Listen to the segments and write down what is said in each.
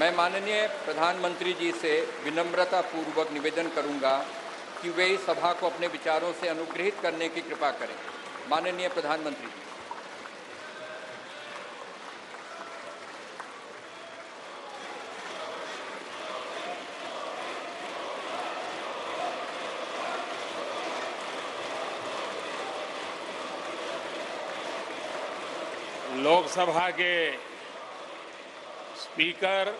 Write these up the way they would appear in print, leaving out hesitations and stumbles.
मैं माननीय प्रधानमंत्री जी से विनम्रता पूर्वक निवेदन करूंगा कि वे इस सभा को अपने विचारों से अनुग्रहित करने की कृपा करें। माननीय प्रधानमंत्री जी। लोकसभा के स्पीकर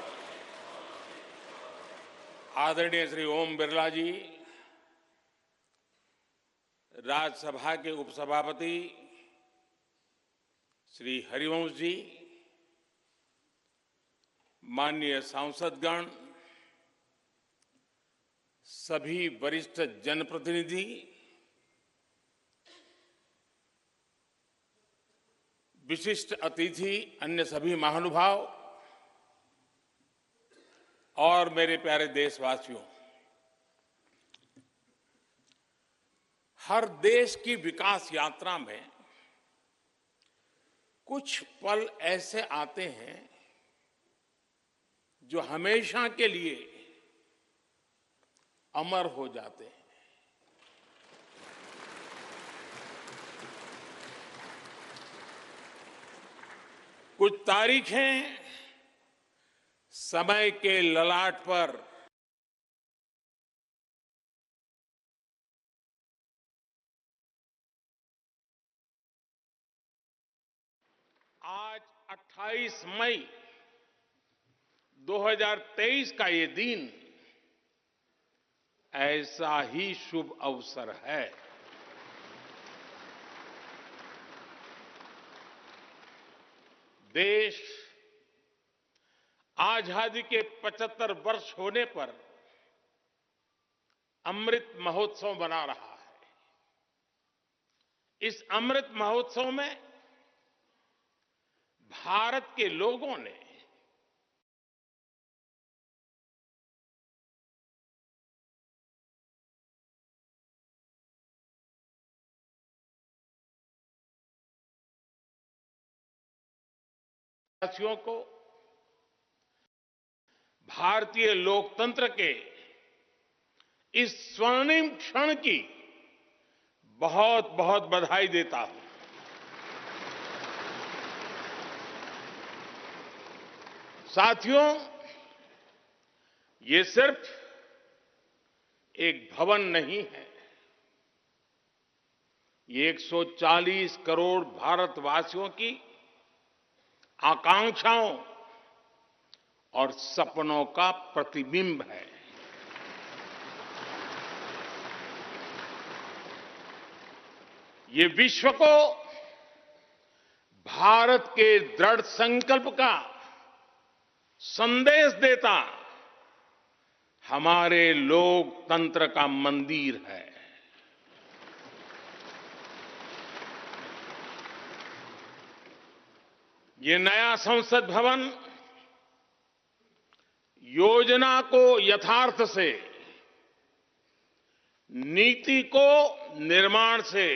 आदरणीय श्री ओम बिरला जी, राज्यसभा के उपसभापति श्री हरिवंश जी, माननीय सांसदगण, सभी वरिष्ठ जनप्रतिनिधि, विशिष्ट अतिथि, अन्य सभी महानुभाव और मेरे प्यारे देशवासियों, हर देश की विकास यात्रा में कुछ पल ऐसे आते हैं जो हमेशा के लिए अमर हो जाते हैं। कुछ तारीखें समय के ललाट पर आज 28 मई 2023 का ये दिन ऐसा ही शुभ अवसर है। देश आजादी के 75 वर्ष होने पर अमृत महोत्सव मना रहा है। इस अमृत महोत्सव में भारत के लोगों ने देशवासियों को भारतीय लोकतंत्र के इस स्वर्णिम क्षण की बहुत बहुत बधाई देता हूं। साथियों, ये सिर्फ एक भवन नहीं है, ये 140 करोड़ भारतवासियों की आकांक्षाओं और सपनों का प्रतिबिंब है। ये विश्व को भारत के दृढ़ संकल्प का संदेश देता हमारे लोकतंत्र का मंदिर है। ये नया संसद भवन योजना को यथार्थ से, नीति को निर्माण से,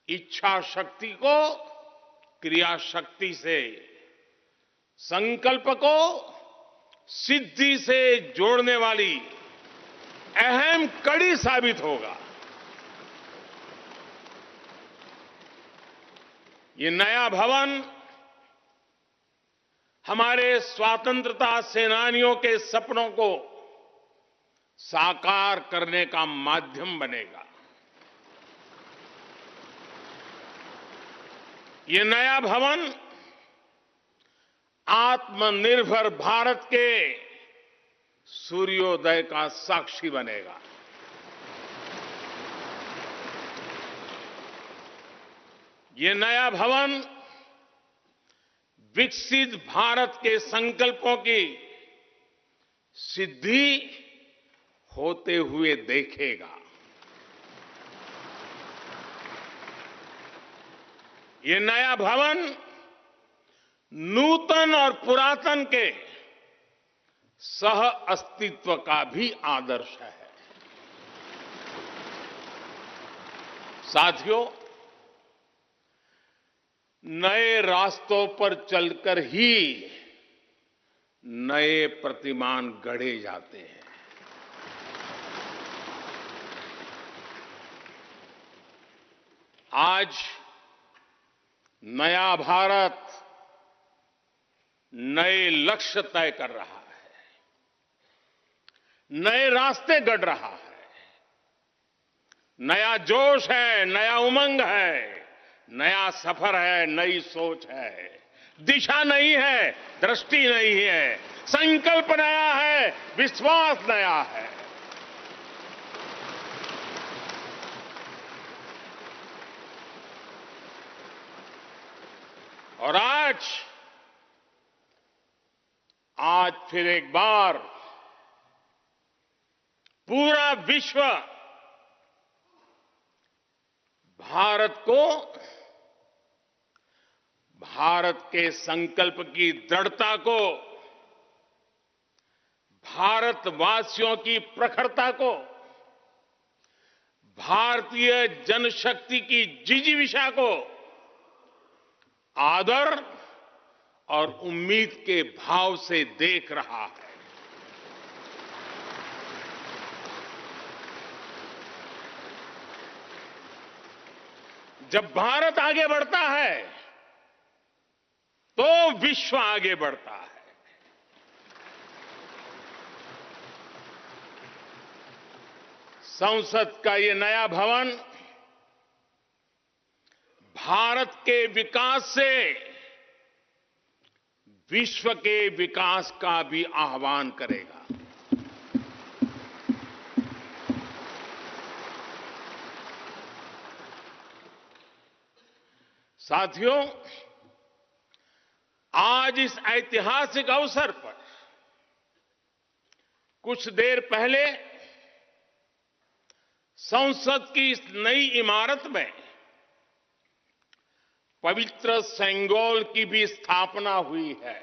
इच्छा शक्ति को क्रिया शक्ति से, संकल्प को सिद्धि से जोड़ने वाली अहम कड़ी साबित होगा। ये नया भवन हमारे स्वतंत्रता सेनानियों के सपनों को साकार करने का माध्यम बनेगा। ये नया भवन आत्मनिर्भर भारत के सूर्योदय का साक्षी बनेगा। ये नया भवन विकसित भारत के संकल्पों की सिद्धि होते हुए देखेगा। ये नया भवन नूतन और पुरातन के सह अस्तित्व का भी आदर्श है। साथियों, नए रास्तों पर चलकर ही नए प्रतिमान गढ़े जाते हैं। आज नया भारत नए लक्ष्य तय कर रहा है, नए रास्ते गढ़ रहा है, नया जोश है, नया उमंग है, नया सफर है, नई सोच है, दिशा नई है, दृष्टि नई है, संकल्प नया है, विश्वास नया है। और आज फिर एक बार पूरा विश्व भारत को, भारत के संकल्प की दृढ़ता को, भारतवासियों की प्रखरता को, भारतीय जनशक्ति की जिजीविषा को आदर और उम्मीद के भाव से देख रहा है। जब भारत आगे बढ़ता है तो विश्व आगे बढ़ता है। संसद का ये नया भवन भारत के विकास से विश्व के विकास का भी आह्वान करेगा। साथियों, आज इस ऐतिहासिक अवसर पर कुछ देर पहले संसद की इस नई इमारत में पवित्र सेंगोल की भी स्थापना हुई है।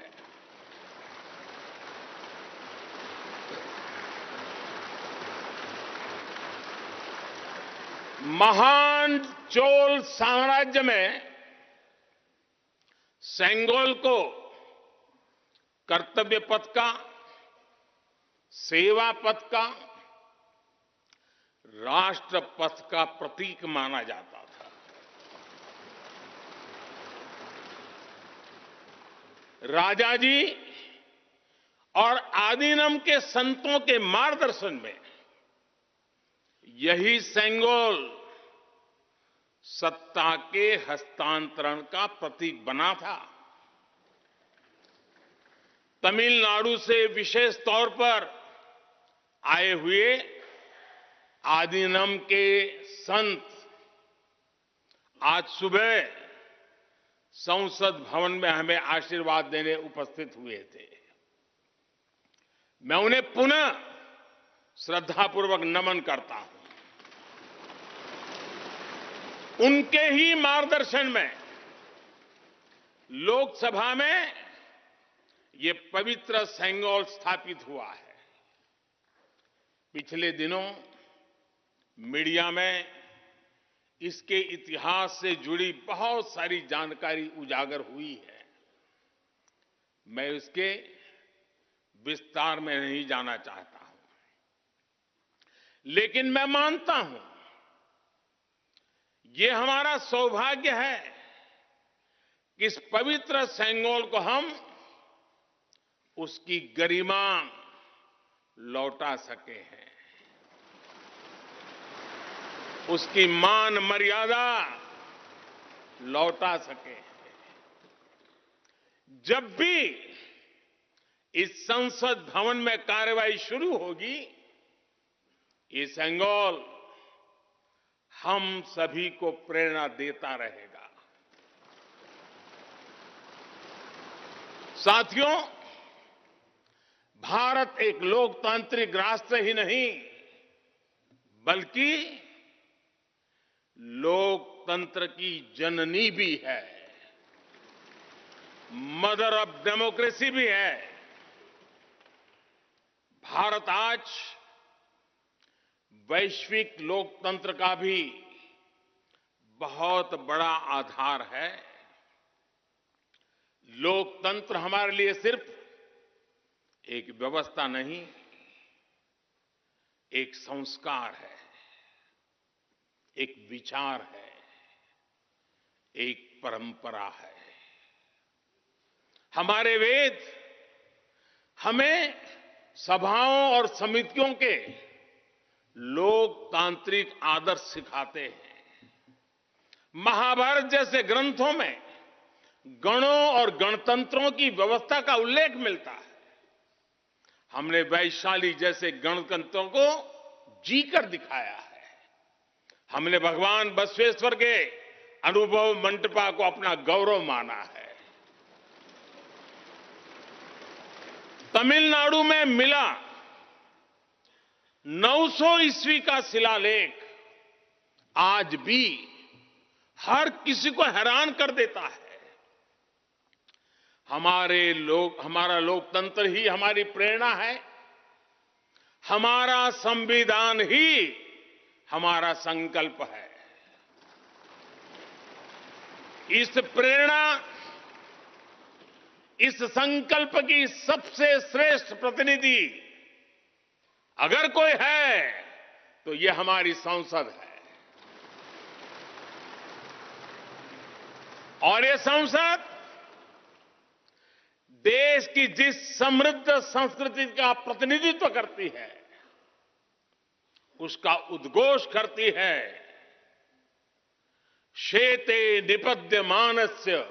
महान चोल साम्राज्य में सेंगोल को कर्तव्य पथ का, सेवा पथ का, राष्ट्र पथ का प्रतीक माना जाता था। राजा जी और आदीनम के संतों के मार्गदर्शन में यही सेंगोल सत्ता के हस्तांतरण का प्रतीक बना था। तमिलनाडु से विशेष तौर पर आए हुए आदीनम के संत आज सुबह संसद भवन में हमें आशीर्वाद देने उपस्थित हुए थे। मैं उन्हें पुनः श्रद्धापूर्वक नमन करता हूं। उनके ही मार्गदर्शन में लोकसभा में ये पवित्र सेंगोल स्थापित हुआ है। पिछले दिनों मीडिया में इसके इतिहास से जुड़ी बहुत सारी जानकारी उजागर हुई है। मैं इसके विस्तार में नहीं जाना चाहता हूं, लेकिन मैं मानता हूं ये हमारा सौभाग्य है कि इस पवित्र सेंगोल को हम उसकी गरिमा लौटा सके हैं, उसकी मान मर्यादा लौटा सके हैं। जब भी इस संसद भवन में कार्रवाई शुरू होगी, ये सेंगोल हम सभी को प्रेरणा देता रहेगा। साथियों, भारत एक लोकतांत्रिक राष्ट्र ही नहीं बल्कि लोकतंत्र की जननी भी है, मदर ऑफ डेमोक्रेसी भी है। भारत आज वैश्विक लोकतंत्र का भी बहुत बड़ा आधार है। लोकतंत्र हमारे लिए सिर्फ एक व्यवस्था नहीं, एक संस्कार है, एक विचार है, एक परंपरा है। हमारे वेद हमें सभाओं और समितियों के लोकतांत्रिक आदर्श सिखाते हैं। महाभारत जैसे ग्रंथों में गणों और गणतंत्रों की व्यवस्था का उल्लेख मिलता है। हमने वैशाली जैसे गणतंत्रों को जीकर दिखाया है। हमने भगवान बसवेश्वर के अनुभव मंटपा को अपना गौरव माना है। तमिलनाडु में मिला 900 ईस्वी का शिलालेख आज भी हर किसी को हैरान कर देता है। हमारा लोकतंत्र ही हमारी प्रेरणा है। हमारा संविधान ही हमारा संकल्प है। इस प्रेरणा, इस संकल्प की सबसे श्रेष्ठ प्रतिनिधि अगर कोई है तो ये हमारी संसद है। और ये संसद देश की जिस समृद्ध संस्कृति का प्रतिनिधित्व करती है, उसका उद्घोष करती है। शेते निपद्यमानस्य,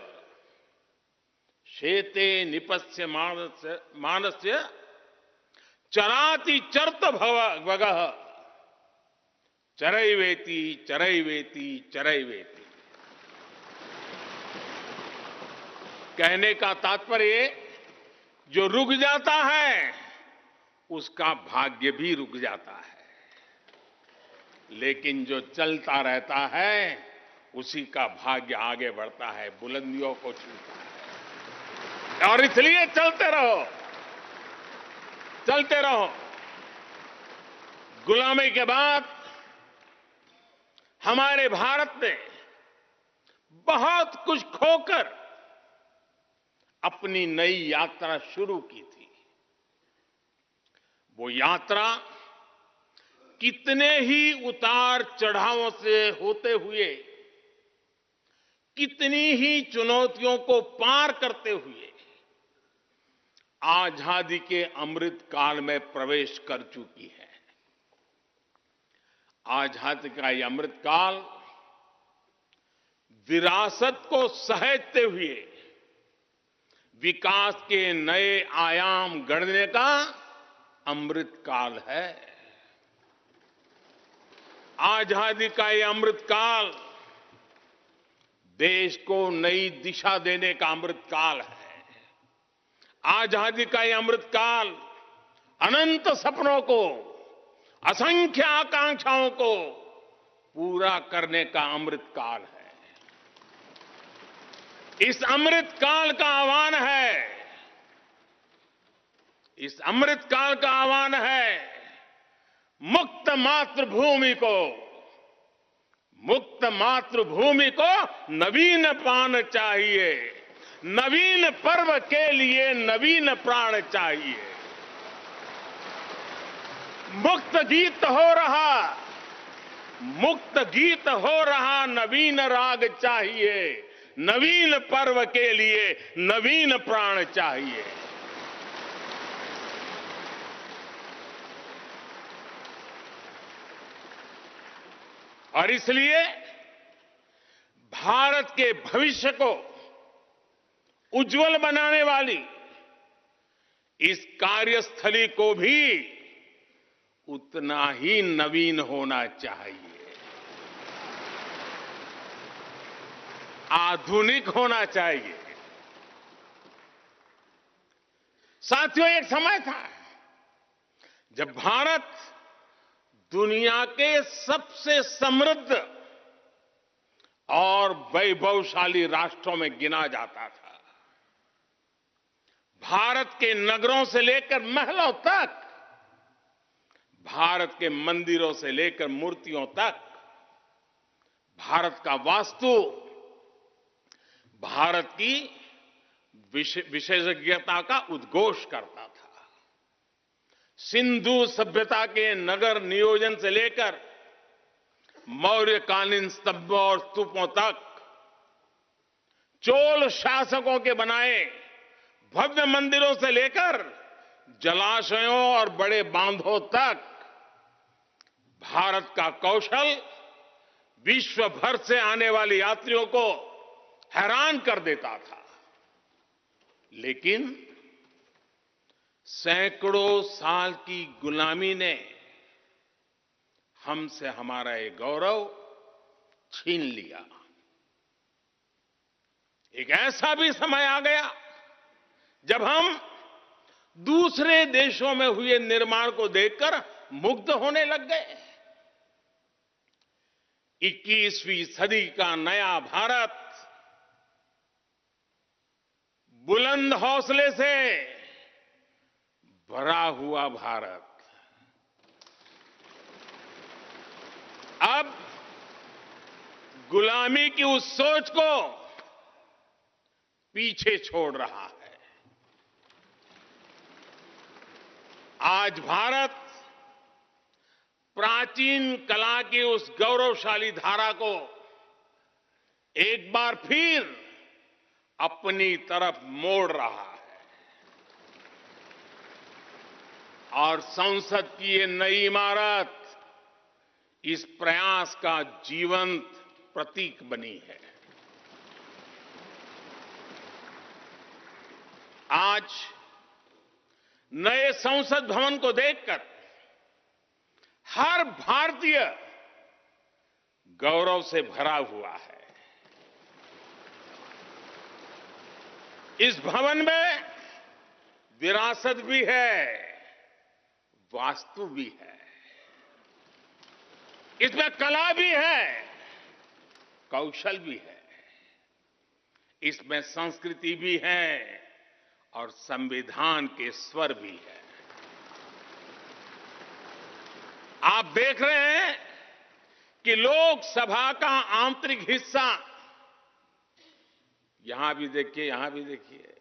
शेते निपस्य मानस्य चराति चर्त भगः, चरैवेति चरैवेति चरैवेति। कहने का तात्पर्य, जो रुक जाता है उसका भाग्य भी रुक जाता है, लेकिन जो चलता रहता है उसी का भाग्य आगे बढ़ता है, बुलंदियों को छूता है। और इसलिए चलते रहो, चलते रहो। गुलामी के बाद हमारे भारत ने बहुत कुछ खोकर अपनी नई यात्रा शुरू की थी। वो यात्रा कितने ही उतार चढ़ावों से होते हुए, कितनी ही चुनौतियों को पार करते हुए आजादी के अमृत काल में प्रवेश कर चुकी है। आजादी का ये अमृत काल विरासत को सहेजते हुए विकास के नए आयाम गढ़ने का अमृत काल है। आजादी का ये अमृत काल देश को नई दिशा देने का अमृत काल है। आजादी का ये अमृत काल अनंत सपनों को, असंख्य आकांक्षाओं को पूरा करने का अमृत काल है। इस अमृत काल का आह्वान है, इस अमृत काल का आह्वान है मुक्त मातृभूमि को, मुक्त मातृभूमि को नवीन प्राण चाहिए। नवीन पर्व के लिए नवीन प्राण चाहिए। मुक्त गीत हो रहा, मुक्त गीत हो रहा नवीन राग चाहिए। नवीन पर्व के लिए नवीन प्राण चाहिए। और इसलिए भारत के भविष्य को उज्जवल बनाने वाली इस कार्यस्थली को भी उतना ही नवीन होना चाहिए, आधुनिक होना चाहिए। साथियों, एक समय था जब भारत दुनिया के सबसे समृद्ध और वैभवशाली राष्ट्रों में गिना जाता था। भारत के नगरों से लेकर महलों तक, भारत के मंदिरों से लेकर मूर्तियों तक, भारत का वास्तु भारत की विशेषज्ञता का उद्घोष करता था। सिंधु सभ्यता के नगर नियोजन से लेकर मौर्यकालीन स्तंभों और स्तूपों तक, चोल शासकों के बनाए भव्य मंदिरों से लेकर जलाशयों और बड़े बांधों तक भारत का कौशल विश्व भर से आने वाले यात्रियों को हैरान कर देता था। लेकिन सैकड़ों साल की गुलामी ने हमसे हमारा ये गौरव छीन लिया। एक ऐसा भी समय आ गया जब हम दूसरे देशों में हुए निर्माण को देखकर मुग्ध होने लग गए। 21वीं सदी का नया भारत बुलंद हौसले से भरा हुआ भारत अब गुलामी की उस सोच को पीछे छोड़ रहा है। आज भारत प्राचीन कला की उस गौरवशाली धारा को एक बार फिर अपनी तरफ मोड़ रहा है और संसद की ये नई इमारत इस प्रयास का जीवंत प्रतीक बनी है। आज नए संसद भवन को देखकर हर भारतीय गौरव से भरा हुआ है। इस भवन में विरासत भी है, वास्तु भी है, इसमें कला भी है, कौशल भी है, इसमें संस्कृति भी है और संविधान के स्वर भी है। आप देख रहे हैं कि लोकसभा का आंतरिक हिस्सा, यहां भी देखिए, यहां भी देखिए,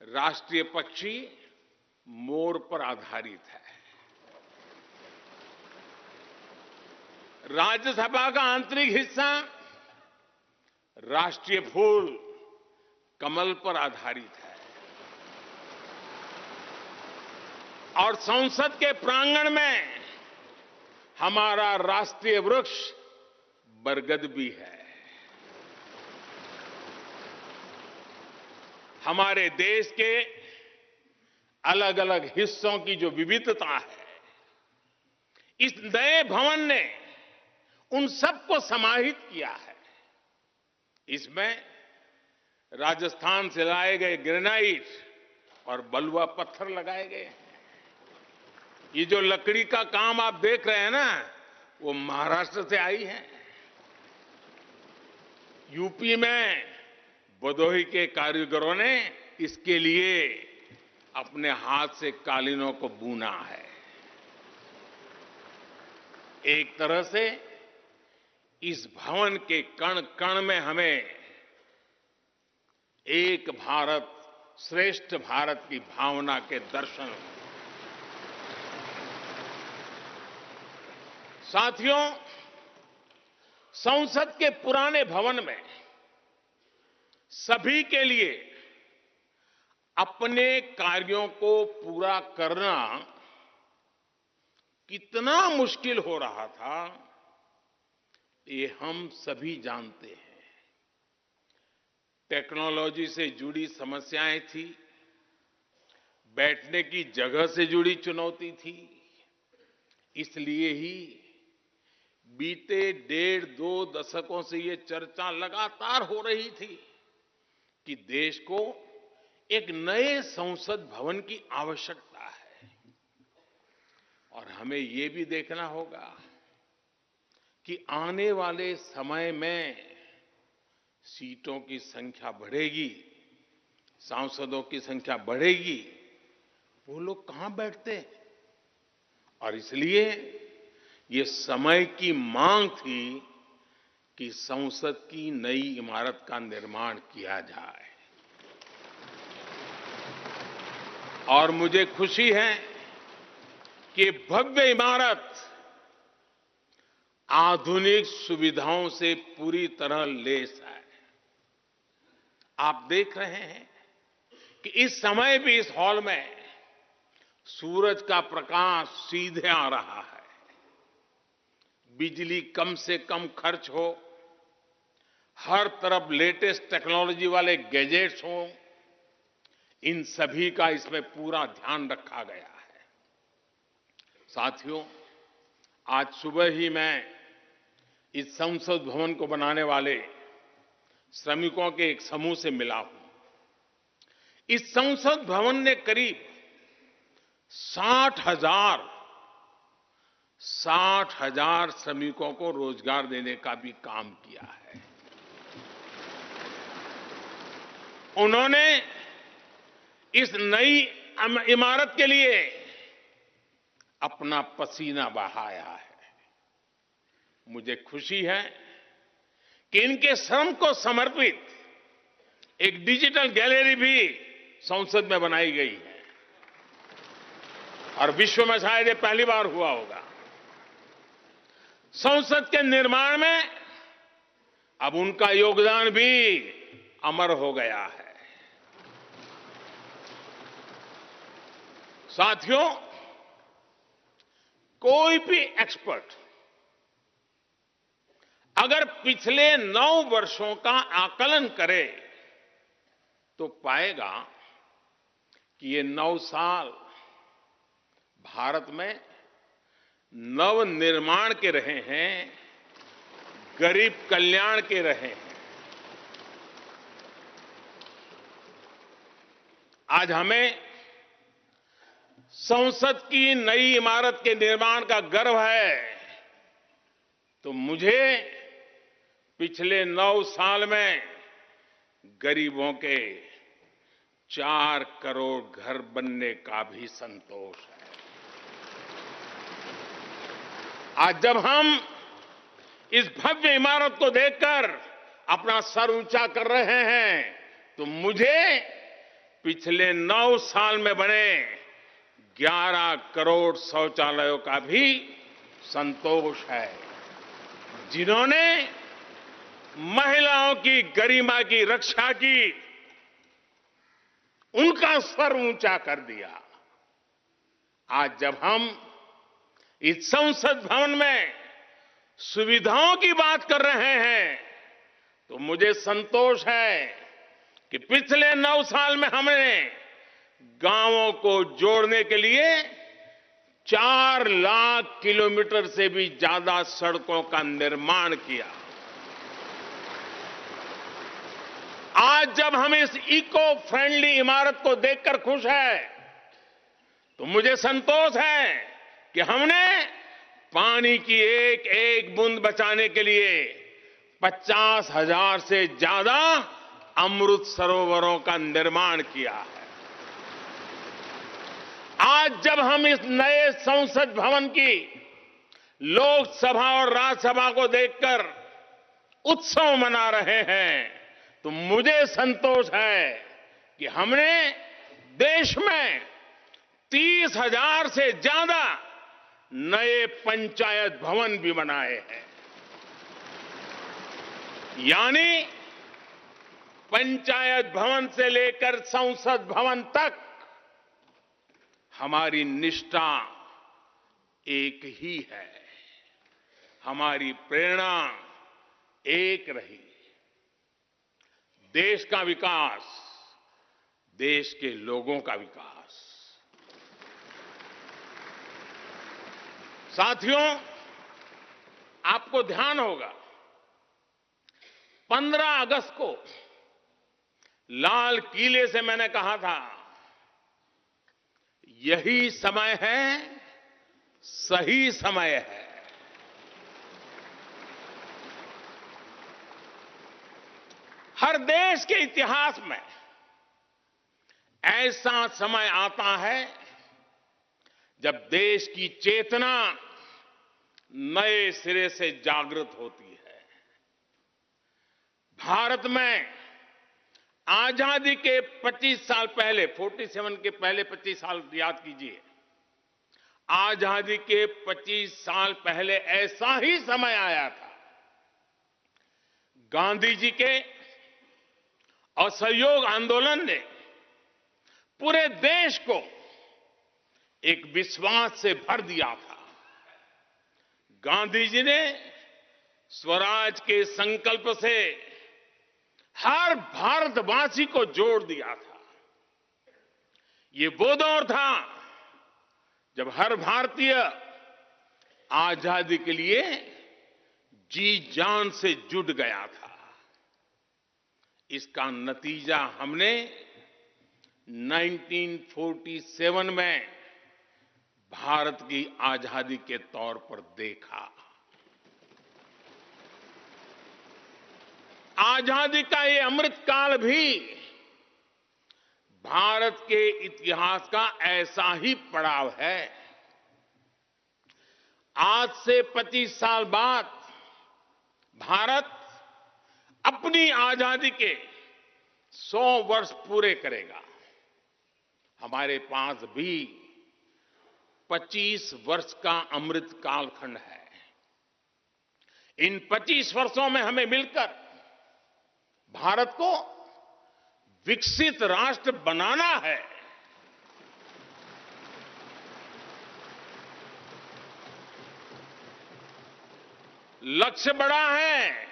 राष्ट्रीय पक्षी मोर पर आधारित है। राज्यसभा का आंतरिक हिस्सा राष्ट्रीय फूल कमल पर आधारित है और संसद के प्रांगण में हमारा राष्ट्रीय वृक्ष बरगद भी है। हमारे देश के अलग अलग हिस्सों की जो विविधता है, इस नए भवन ने उन सबको समाहित किया है। इसमें राजस्थान से लाए गए ग्रेनाइट और बलुआ पत्थर लगाए गए हैं। ये जो लकड़ी का काम आप देख रहे हैं ना, वो महाराष्ट्र से आई है। यूपी में भदोही के कारीगरों ने इसके लिए अपने हाथ से कालीनों को बुना है। एक तरह से इस भवन के कण कण में हमें एक भारत श्रेष्ठ भारत की भावना के दर्शन। साथियों, संसद के पुराने भवन में सभी के लिए अपने कार्यों को पूरा करना कितना मुश्किल हो रहा था, ये हम सभी जानते हैं। टेक्नोलॉजी से जुड़ी समस्याएं थी, बैठने की जगह से जुड़ी चुनौती थी। इसलिए ही बीते 1.5-2 दशकों से ये चर्चा लगातार हो रही थी कि देश को एक नए संसद भवन की आवश्यकता है। और हमें ये भी देखना होगा कि आने वाले समय में सीटों की संख्या बढ़ेगी, सांसदों की संख्या बढ़ेगी, वो लोग कहां बैठते हैं? और इसलिए ये समय की मांग थी कि संसद की नई इमारत का निर्माण किया जाए। और मुझे खुशी है कि भव्य इमारत आधुनिक सुविधाओं से पूरी तरह लैस है। आप देख रहे हैं कि इस समय भी इस हॉल में सूरज का प्रकाश सीधे आ रहा है। बिजली कम से कम खर्च हो, हर तरफ लेटेस्ट टेक्नोलॉजी वाले गैजेट्स हों, इन सभी का इसमें पूरा ध्यान रखा गया है। साथियों, आज सुबह ही मैं इस संसद भवन को बनाने वाले श्रमिकों के एक समूह से मिला हूं। इस संसद भवन ने करीब 60,000 श्रमिकों को रोजगार देने का भी काम किया है। उन्होंने इस नई इमारत के लिए अपना पसीना बहाया है। मुझे खुशी है कि इनके श्रम को समर्पित एक डिजिटल गैलरी भी संसद में बनाई गई है और विश्व में शायद ये पहली बार हुआ होगा। संसद के निर्माण में अब उनका योगदान भी अमर हो गया है। साथियों, कोई भी एक्सपर्ट अगर पिछले 9 वर्षों का आकलन करे तो पाएगा कि ये 9 साल भारत में नव निर्माण के रहे हैं, गरीब कल्याण के रहे हैं। आज हमें संसद की नई इमारत के निर्माण का गर्व है, तो मुझे पिछले 9 साल में गरीबों के 4 करोड़ घर बनने का भी संतोष है। आज जब हम इस भव्य इमारत को देखकर अपना सर ऊंचा कर रहे हैं, तो मुझे पिछले 9 साल में बने 11 करोड़ शौचालयों का भी संतोष है, जिन्होंने महिलाओं की गरिमा की रक्षा की, उनका सर ऊंचा कर दिया। आज जब हम इस संसद भवन में सुविधाओं की बात कर रहे हैं, तो मुझे संतोष है कि पिछले 9 साल में हमने गांवों को जोड़ने के लिए 4 लाख किलोमीटर से भी ज्यादा सड़कों का निर्माण किया। आज जब हम इस इको फ्रेंडली इमारत को देखकर खुश हैं, तो मुझे संतोष है कि हमने पानी की एक एक बूंद बचाने के लिए 50,000 से ज्यादा अमृत सरोवरों का निर्माण किया है। आज जब हम इस नए संसद भवन की लोकसभा और राज्यसभा को देखकर उत्सव मना रहे हैं, तो मुझे संतोष है कि हमने देश में 30,000 से ज्यादा नए पंचायत भवन भी बनाए हैं। यानी पंचायत भवन से लेकर संसद भवन तक हमारी निष्ठा एक ही है, हमारी प्रेरणा एक रही। देश का विकास, देश के लोगों का विकास। साथियों, आपको ध्यान होगा 15 अगस्त को लाल किले से मैंने कहा था, यही समय है, सही समय है। हर देश के इतिहास में ऐसा समय आता है जब देश की चेतना नए सिरे से जागृत होती है। भारत में आजादी के 25 साल पहले, 47 के पहले 25 साल याद कीजिए। आजादी के 25 साल पहले ऐसा ही समय आया था। गांधी जी के असहयोग आंदोलन ने पूरे देश को एक विश्वास से भर दिया था। गांधी जी ने स्वराज के संकल्प से हर भारतवासी को जोड़ दिया था। ये वो दौर था जब हर भारतीय आजादी के लिए जी जान से जुट गया था। इसका नतीजा हमने 1947 में भारत की आजादी के तौर पर देखा। आजादी का ये अमृत काल भी भारत के इतिहास का ऐसा ही पड़ाव है। आज से 25 साल बाद भारत अपनी आजादी के 100 वर्ष पूरे करेगा। हमारे पास भी 25 वर्ष का अमृत कालखंड है। इन 25 वर्षों में हमें मिलकर भारत को विकसित राष्ट्र बनाना है। लक्ष्य बड़ा है,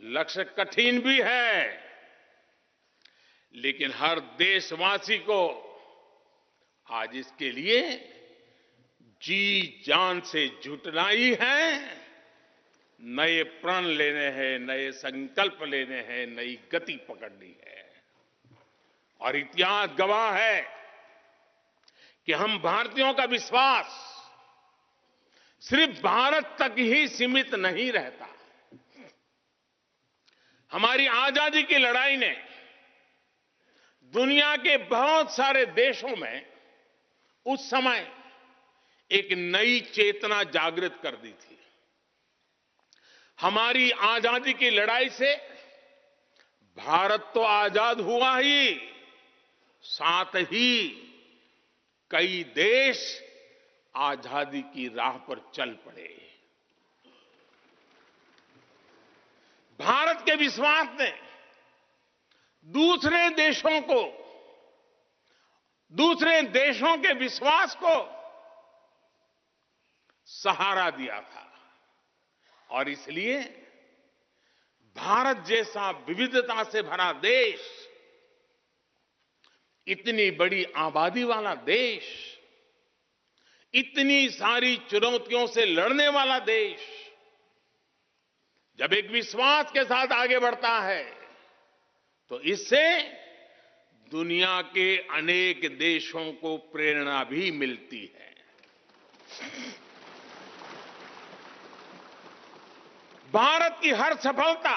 लक्ष्य कठिन भी है, लेकिन हर देशवासी को आज इसके लिए जी जान से जुटना ही है। नए प्रण लेने हैं, नए संकल्प लेने हैं, नई गति पकड़नी है। और इतिहास गवाह है कि हम भारतीयों का विश्वास सिर्फ भारत तक ही सीमित नहीं रहता। हमारी आजादी की लड़ाई ने दुनिया के बहुत सारे देशों में उस समय एक नई चेतना जागृत कर दी थी। हमारी आजादी की लड़ाई से भारत तो आजाद हुआ ही, साथ ही कई देश आजादी की राह पर चल पड़े। भारत के विश्वास ने दूसरे देशों के विश्वास को सहारा दिया था। और इसलिए भारत जैसा विविधता से भरा देश, इतनी बड़ी आबादी वाला देश, इतनी सारी चुनौतियों से लड़ने वाला देश जब एक विश्वास के साथ आगे बढ़ता है तो इससे दुनिया के अनेक देशों को प्रेरणा भी मिलती है। भारत की हर सफलता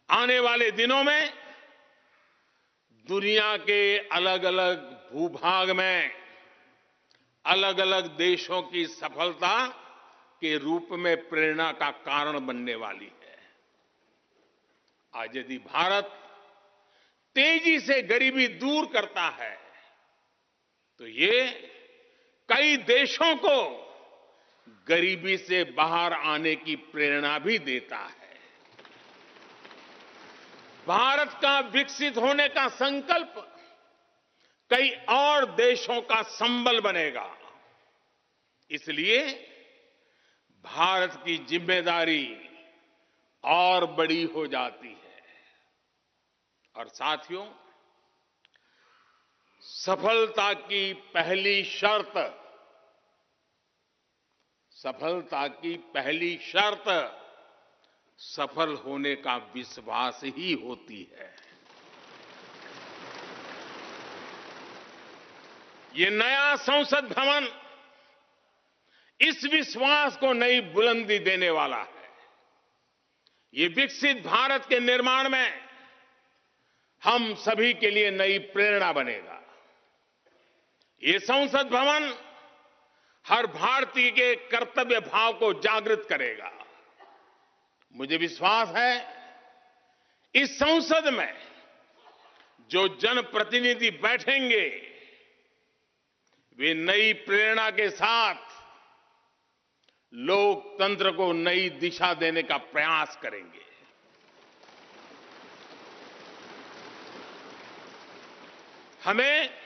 आने वाले दिनों में दुनिया के अलग अलग भूभाग में अलग अलग देशों की सफलता के रूप में प्रेरणा का कारण बनने वाली है। आज यदि भारत तेजी से गरीबी दूर करता है तो ये कई देशों को गरीबी से बाहर आने की प्रेरणा भी देता है। भारत का विकसित होने का संकल्प कई और देशों का संबल बनेगा। इसलिए भारत की जिम्मेदारी और बड़ी हो जाती है। और साथियों, सफलता की पहली शर्त सफल होने का विश्वास ही होती है। ये नया संसद भवन इस विश्वास को नई बुलंदी देने वाला है। ये विकसित भारत के निर्माण में हम सभी के लिए नई प्रेरणा बनेगा। ये संसद भवन हर भारतीय के कर्तव्य भाव को जागृत करेगा। मुझे विश्वास है इस संसद में जो जनप्रतिनिधि बैठेंगे वे नई प्रेरणा के साथ लोकतंत्र को नई दिशा देने का प्रयास करेंगे। हमें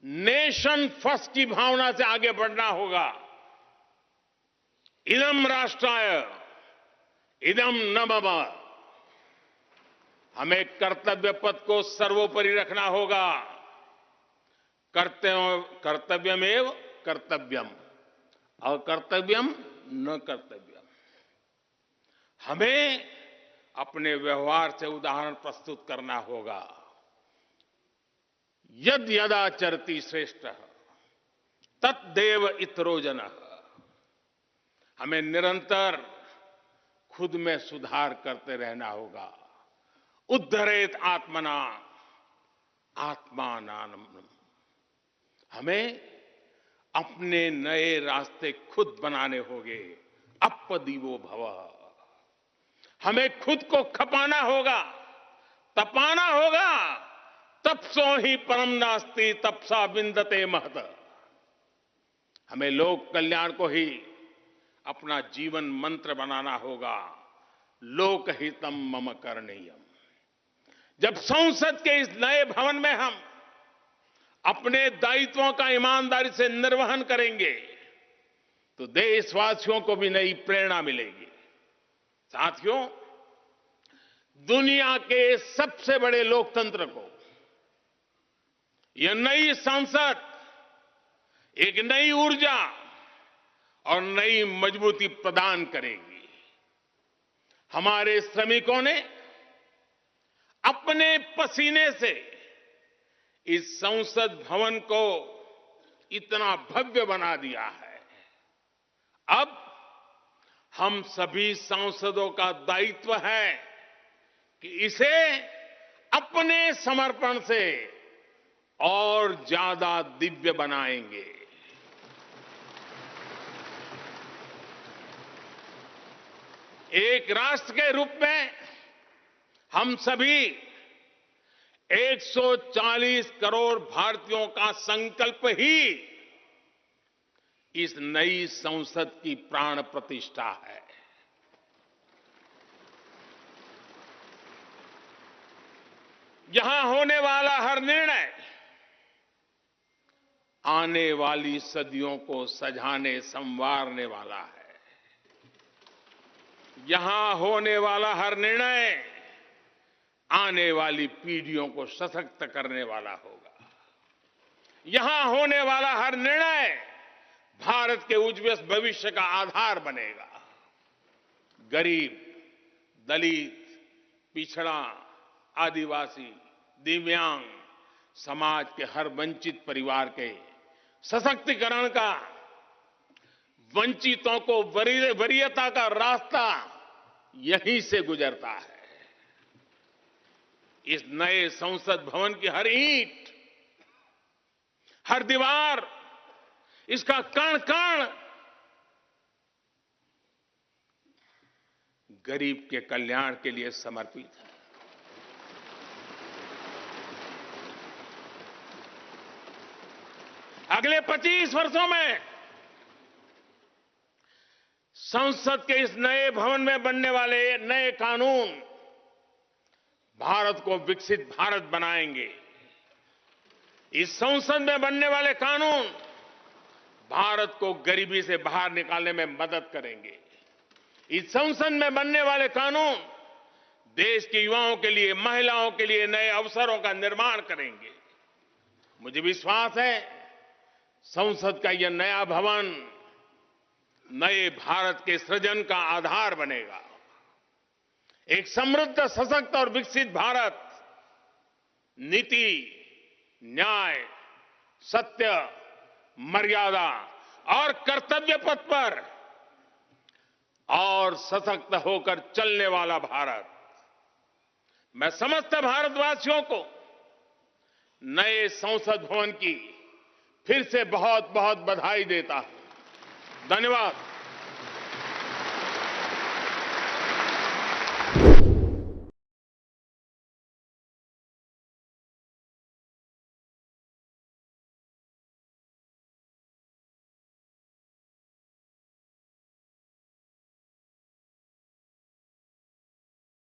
नेशन फर्स्ट की भावना से आगे बढ़ना होगा। इदम राष्ट्राय इदम न मम। हमें कर्तव्य पथ को सर्वोपरि रखना होगा। कर्तव्यमेव कर्तव्यम और कर्तव्यम न कर्तव्यम। हमें अपने व्यवहार से उदाहरण प्रस्तुत करना होगा। यद यदाचरति श्रेष्ठः तद्देव इतरो जनः। हमें निरंतर खुद में सुधार करते रहना होगा। उद्धरेत आत्मना आत्मानाम्। हमें अपने नए रास्ते खुद बनाने होंगे। अपदीवो भवः। हमें खुद को खपाना होगा, तपाना होगा। तपसो ही परम नास्ति तपसा विंदते महत। हमें लोक कल्याण को ही अपना जीवन मंत्र बनाना होगा। लोकहितम मम करणीयम। जब संसद के इस नए भवन में हम अपने दायित्वों का ईमानदारी से निर्वहन करेंगे तो देशवासियों को भी नई प्रेरणा मिलेगी। साथियों, दुनिया के सबसे बड़े लोकतंत्र को यह नई संसद एक नई ऊर्जा और नई मजबूती प्रदान करेगी। हमारे श्रमिकों ने अपने पसीने से इस संसद भवन को इतना भव्य बना दिया है। अब हम सभी सांसदों का दायित्व है कि इसे अपने समर्पण से और ज्यादा दिव्य बनाएंगे। एक राष्ट्र के रूप में हम सभी 140 करोड़ भारतीयों का संकल्प ही इस नई संसद की प्राण प्रतिष्ठा है। यहां होने वाला हर निर्णय आने वाली सदियों को सजाने संवारने वाला है। यहां होने वाला हर निर्णय आने वाली पीढ़ियों को सशक्त करने वाला होगा। यहां होने वाला हर निर्णय भारत के उज्ज्वल भविष्य का आधार बनेगा। गरीब, दलित, पिछड़ा, आदिवासी, दिव्यांग, समाज के हर वंचित परिवार के सशक्तिकरण का, वंचितों को वरीयता का रास्ता यहीं से गुजरता है। इस नए संसद भवन की हर ईंट, हर दीवार, इसका कण कण गरीब के कल्याण के लिए समर्पित है। अगले 25 वर्षों में संसद के इस नए भवन में बनने वाले नए कानून भारत को विकसित भारत बनाएंगे। इस संसद में बनने वाले कानून भारत को गरीबी से बाहर निकालने में मदद करेंगे। इस संसद में बनने वाले कानून देश के युवाओं के लिए, महिलाओं के लिए नए अवसरों का निर्माण करेंगे। मुझे विश्वास है संसद का यह नया भवन नए भारत के सृजन का आधार बनेगा। एक समृद्ध, सशक्त और विकसित भारत नीति, न्याय, सत्य, मर्यादा और कर्तव्य पथ पर और सशक्त होकर चलने वाला भारत। मैं समस्त भारतवासियों को नए संसद भवन की फिर से बहुत बहुत बधाई देता हूं। धन्यवाद।